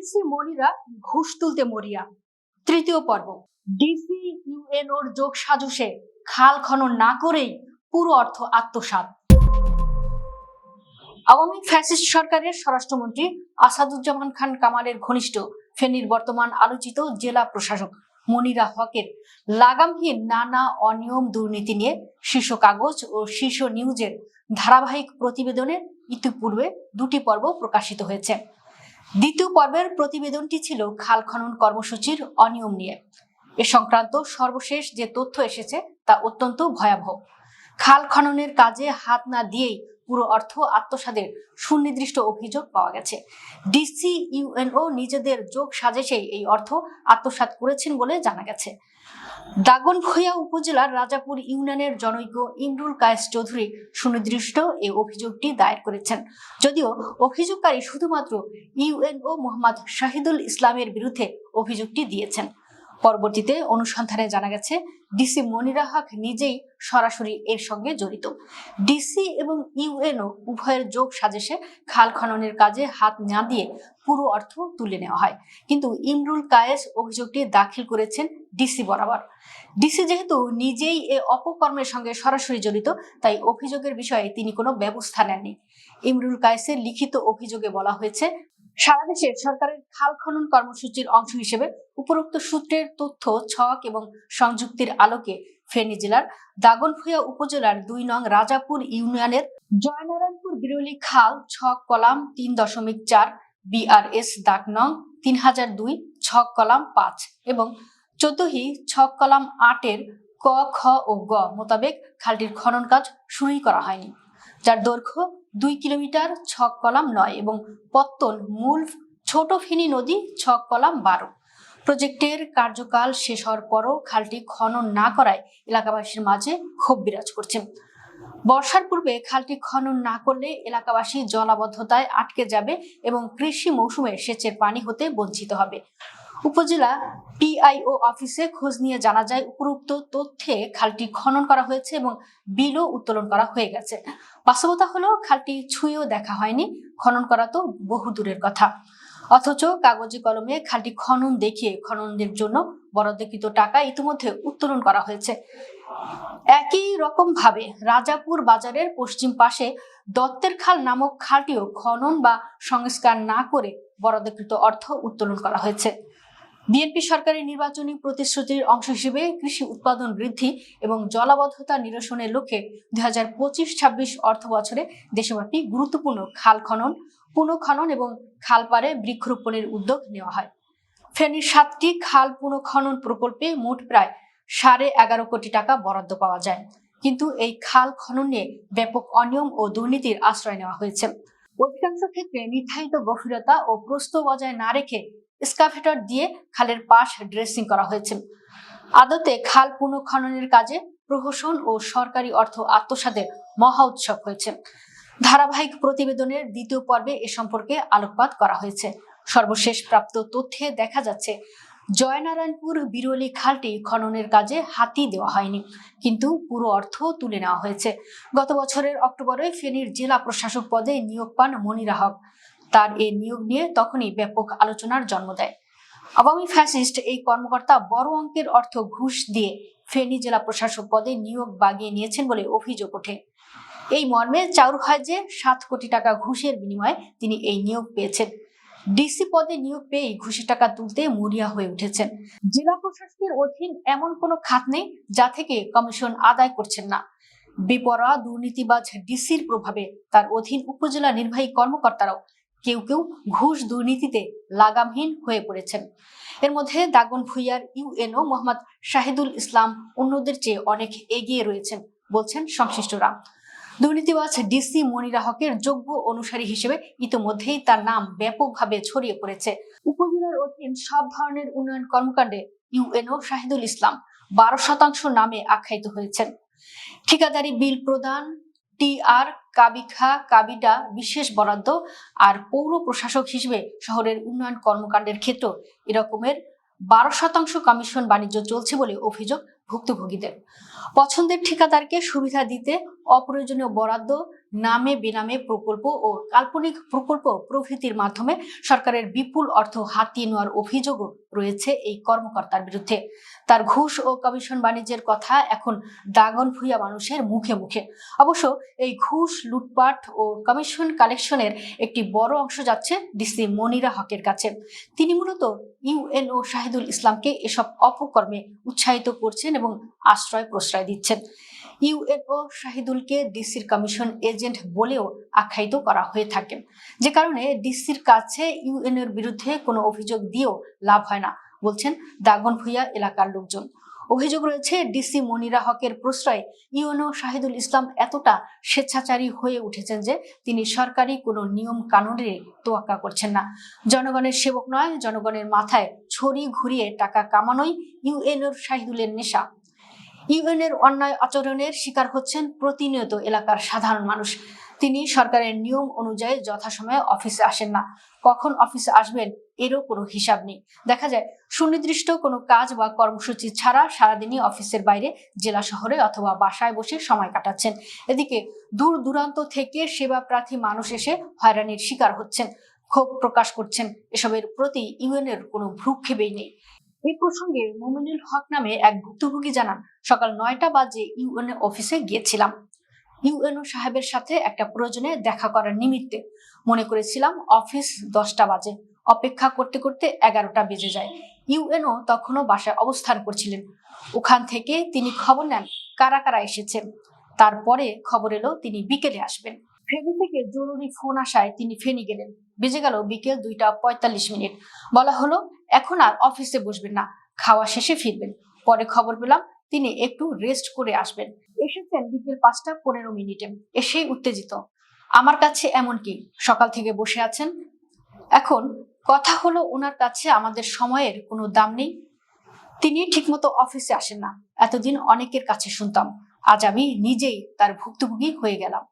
DC Monira ঘুষ তুলতে মরিয়া। তৃতীয় পর্ব। ডিসি ইউএনওর যোগ সাজসে খাল খনন না করেই পুরো অর্থ আত্মসাৎ। আওয়ামী ফ্যাসিস্ট সরকারের স্বরাষ্ট্রমন্ত্রী আসাদুজ্জামান খান কামালের ঘনিষ্ঠ ফেনীর বর্তমান আলোচিত জেলা প্রশাসক মনিরা হকের লাগামহীন নানা অনিয়ম দুর্নীতি নিয়ে শীর্ষ কাগজ ও শীর্ষ নিউজের ধারাবাহিক প্রতিবেদনের ইতিপূর্বে দুটি পর্ব প্রকাশিত হয়েছে। দ্বিতীয় পর্বের প্রতিবেদনটি ছিল খাল খনন কর্মসূচির অনিয়ম নিয়ে। এ সংক্রান্ত সর্বশেষ যে তথ্য এসেছে তা অত্যন্ত ভয়াবহ। খাল খননের কাজে হাত না দিয়েই পুরো অর্থ আত্মসাতের সুনির্দিষ্ট অভিযোগ পাওয়া গেছে। ডিসি ইউএনও নিজেদের যোগ সাজেশেই এই অর্থ আত্মসাৎ করেছেন বলে জানা গেছে। দাগনভূঞা উপজেলার রাজাপুর ইউনিয়নের জনৈক ইমরুল কায়েস চৌধুরী সুনির্দিষ্ট এই অভিযোগটি দায়ের করেছেন। যদিও অভিযোগকারী শুধুমাত্র ইউএনও মোহাম্মদ শাহিদুল ইসলামের বিরুদ্ধে অভিযোগটি দিয়েছেন। পরবর্তীতে অনুসন্ধানে জানা গেছে ডিসি মনিরা হক নিজেই সরাসরি এর সঙ্গে জড়িত। ডিসি এবং ইউএনও উভয়ের যোগ সাজেশে খাল খননের কাজে হাত না দিয়ে পুরো অর্থ তুলে নেওয়া হয়, কিন্তু ইমরুল কায়েস অভিযোগটি দাখিল করেছেন ডিসি বরাবর। ডিসি যেহেতু নিজেই এ অপকর্মের সঙ্গে সরাসরি জড়িত, তাই অভিযোগের বিষয়ে তিনি কোনো ব্যবস্থা নেননি। ইমরুল কায়েসের লিখিত অভিযোগে বলা হয়েছে, সারা দেশে সরকারের খাল খনন কর্মসূচির অংশ হিসেবে উপরোক্ত সূত্রের তথ্য, ছক এবং সংযুক্তির আলোকে ফেনী জেলার দাগনভূঞা উপজেলার ২ নং রাজাপুর ইউনিয়নের জয়নারায়ণপুর বিরলি খাল ছক কলাম ৩.৪ বিআরএস দাগ নং ৩০০২ ছক কলাম ৫ এবং ১৪হি ছক কলাম ৮-এর ক, খ ও গ মোতাবেক খালটির খনন কাজ শুরুই করা হয়নি, যার দৈর্ঘ্য ২ কিলোমিটার, ছক কলাম ৯ এবং পত্তন মূল ছোট ফেনী নদী ছক কলাম ১২। প্রজেক্টের কার্যকাল শেষ হওয়ার পরও খালটি খনন না করায় এলাকাবাসীর মাঝে ক্ষোভ বিরাজ করছে। বর্ষার পূর্বে খালটি খনন না করলে এলাকাবাসী জলাবদ্ধতায় আটকে যাবে এবং কৃষি মৌসুমে সেচের পানি হতে বঞ্চিত হবে। উপজেলা পিআইও অফিসে খোঁজ নিয়ে জানা যায়, উপরোক্ত তথ্যে খালটি খনন করা হয়েছে এবং বিলও উত্তোলন করা হয়ে গেছে। বাস্তবতা হলো খালটি ছুঁয়েও দেখা হয়নি, খনন করা তো বহু দূরের কথা। অথচ কাগজে কলমে খালটি খনন দেখিয়ে খননের জন্য বরাদ্দকৃত টাকা ইতিমধ্যে উত্তোলন করা হয়েছে। একই রকম ভাবে রাজাপুর বাজারের পশ্চিম পাশে দত্তের খাল নামক খালটিও খনন বা সংস্কার না করে বরাদ্দকৃত অর্থ উত্তোলন করা হয়েছে। বিএনপি সরকারের নির্বাচনী প্রতিশ্রুতির অংশ হিসেবে কৃষি উৎপাদন বৃদ্ধি এবং জলাবদ্ধতা নিরসনের লক্ষ্যে ২০২৫-২৬ অর্থ বছরে দেশব্যাপী গুরুত্বপূর্ণ খাল খনন, পুনঃখনন এবং খালপাড়ে বৃক্ষরোপণের উদ্যোগ নেওয়া হয়। ফেনীর ৭টি খাল পুনঃখনন প্রকল্পে মোট প্রায় ১১.৫ কোটি টাকা বরাদ্দ পাওয়া যায়, কিন্তু এই খাল খনন নিয়ে ব্যাপক অনিয়ম ও দুর্নীতির আশ্রয় নেওয়া হয়েছে। অধিকাংশ ক্ষেত্রে নির্ধারিত গভীরতা ও প্রস্থ বজায় না রেখে এক্সকাভেটর দিয়ে খালের পাশ ড্রেসিং করা হয়েছে। আদতে খাল পুনঃখননের কাজে প্রহসন ও সরকারি অর্থ আত্মসাতের মহা উৎসব হয়েছে। ধারাবাহিক প্রতিবেদনের দ্বিতীয় পর্বে এ সম্পর্কে আলোকপাত করা হয়েছে। সর্বশেষ প্রাপ্ত তথ্যে দেখা যাচ্ছে, জয়নারায়ণপুর বিরলি খালটি খননের কাজে হাতই দেওয়া হয়নি, কিন্তু পুরো অর্থ তুলে নেওয়া হয়েছে। গত বছরের অক্টোবরে ফেনীর জেলা প্রশাসক পদে নিয়োগ পান মনিরা হক। তার এই নিয়োগ নিয়ে তখনই ব্যাপক আলোচনার জন্ম দেয়। আওয়ামী ফ্যাসিস্ট এই কর্মকর্তা বড় অঙ্কের অর্থ ঘুষ দিয়ে ফেনী জেলা প্রশাসক পদে নিয়োগ বাগিয়ে নিয়েছেন বলে অভিযোগ ওঠে। এই মর্মে চাউর হয় যে ৭ কোটি টাকা ঘুষের বিনিময়ে তিনি এই নিয়োগ পেয়েছেন। ডিসি পদে নিয়োগ পেয়ে ঘুষের টাকা তুলতে মরিয়া হয়ে উঠেছেন। জেলা প্রশাসকের অধীন এমন কোনো খাত নেই যা থেকে কমিশন আদায় করছেন না। বেপরোয়া দুর্নীতিবাজ ডিসির প্রভাবে তার অধীন উপজেলা নির্বাহী কর্মকর্তারাও কেউ কেউ ঘুষ দুর্নীতিতে লাগামহীন হয়ে পড়েছেন। এর মধ্যে দাগনভূঞার ইউএনও মোহাম্মদ শাহিদুল ইসলাম অন্যদের চেয়ে অনেক এগিয়ে রয়েছেন বলছেন সংশ্লিষ্টরা। দুর্নীতিবাজ ডিসি মনিরা হকের যোগ্য অনুসারী হিসেবে ইতিমধ্যেই তার নাম ব্যাপকভাবে ছড়িয়ে পড়েছে। উপজেলার অধীন সব ধরনের উন্নয়ন কর্মকাণ্ডে ইউএনও শাহিদুল ইসলাম ১২% নামে আখ্যায়িত হয়েছেন। ঠিকাদারি বিল প্রদান, টিআর, কাবিখা, কাবিডা, বিশেষ বরাদ্দ আর পৌর প্রশাসক হিসেবে শহরের উন্নয়ন কর্মকাণ্ডের ক্ষেত্রে এরকমের ১২% কমিশন বাণিজ্য চলছে বলে অভিযোগ ভুক্তভোগীদের। পছন্দের ঠিকাদারকে সুবিধা দিতে অপ্রয়োজনীয় বরাদ্দ, নামে বেনামে প্রকল্প ও কাল্পনিক প্রকল্প প্রভৃতির মাধ্যমে সরকারের বিপুল অর্থ হাতিয়ে নেওয়ার অভিযোগও রয়েছে এই কর্মকর্তার বিরুদ্ধে। তার ঘুষ ও কমিশন বাণিজ্যের কথা এখন দাগনভূঞা মানুষের মুখে মুখে। অবশ্য এই ঘুষ, লুটপাট ও কমিশন কালেকশনের একটি বড় অংশ যাচ্ছে ডিসি মনিরা হকের কাছে। তিনি মূলত ইউএনও শাহিদুল ইসলামকে এসব অপকর্মে উৎসাহিত করছেন এবং আশ্রয় প্রশ্রয় দিচ্ছেন। ইউএনও শাহিদুলকে ডিসির কমিশন এজেন্ট বলেও আখ্যায়িত করা হয়ে থাকে, যে কারণে ডিসির কাছে ইউএনওর বিরুদ্ধে কোনো অভিযোগ দিয়েও লাভ হয় না বলছেন দাগনভূঞা এলাকার লোকজন। অভিযোগ রয়েছে, ডিসি মনিরা হকের প্রশ্রয়ে ইউএনও শাহিদুল ইসলাম এতটা স্বেচ্ছাচারী হয়ে উঠেছেন যে তিনি সরকারি কোনো নিয়ম কানুনের তোয়াক্কা করছেন না। জনগণের সেবক নয়, জনগণের মাথায় ছড়ি ঘুরিয়ে টাকা কামানোই ইউএনওর শাহিদুলের নেশা। ইউএনের অন্যায় আচরণের শিকার হচ্ছেন প্রতিনিয়ত এলাকার সাধারণ মানুষ। তিনি সরকারের নিয়ম অনুযায়ী যথাসময়ে অফিসে আসেন না। কখন অফিসে আসবেন এরও কোনো হিসাব নেই। দেখা যায় সুনির্দিষ্ট কোনো কাজ বা কর্মসূচি ছাড়া সারাদিনই অফিসের বাইরে, জেলা শহরে অথবা বাসায় বসে সময় কাটাচ্ছেন। এদিকে দূর দূরান্ত থেকে সেবা প্রার্থী মানুষ এসে হয়রানির শিকার হচ্ছেন, ক্ষোভ প্রকাশ করছেন। এসবের প্রতি ইউএনের কোনো ভ্রুক্ষেপই নেই। এই প্রসঙ্গে মোমিনুল হক নামে এক ভুক্তভোগী জানান, সকাল 9টা বাজে ইউএনও অফিসে গিয়েছিলাম। ইউএনও সাহেবের সাথে একটা প্রয়োজনে দেখা করার নিমিত্তে। মনে করেছিলাম অফিস 10টা বাজে। অপেক্ষা করতে করতে 11টা বেজে যায়। ইউএনও তখনও বাসায় অবস্থান করছিলেন। ওখান থেকে তিনি খবর নেন কারা কারা এসেছেন। তারপরে খবর এলো তিনি বিকেলে আসবেন। ফেনী থেকে জরুরি ফোন আসায় তিনি ফেনী গেলেন। বেজে গেল বিকেল 2টা 45 মিনিট। বলা হলো এখন আর অফিসে বসবেন না, খাওয়া শেষে ফিরবেন। পরে খবর পেলাম তিনি একটু রেস্ট করে আসবেন। এসেছেন বিকেল 5টা 15 মিনিটে। এসেই উত্তেজিত, আমার কাছে এমনকি সকাল থেকে বসে আছেন। এখন কথা হলো ওনার কাছে আমাদের সময়ের কোনো দাম নেই। তিনি ঠিকমতো অফিসে আসেন না। এতদিন অনেকের কাছে শুনতাম, আজ আমি নিজেই তার ভুক্তভোগী হয়ে গেলাম।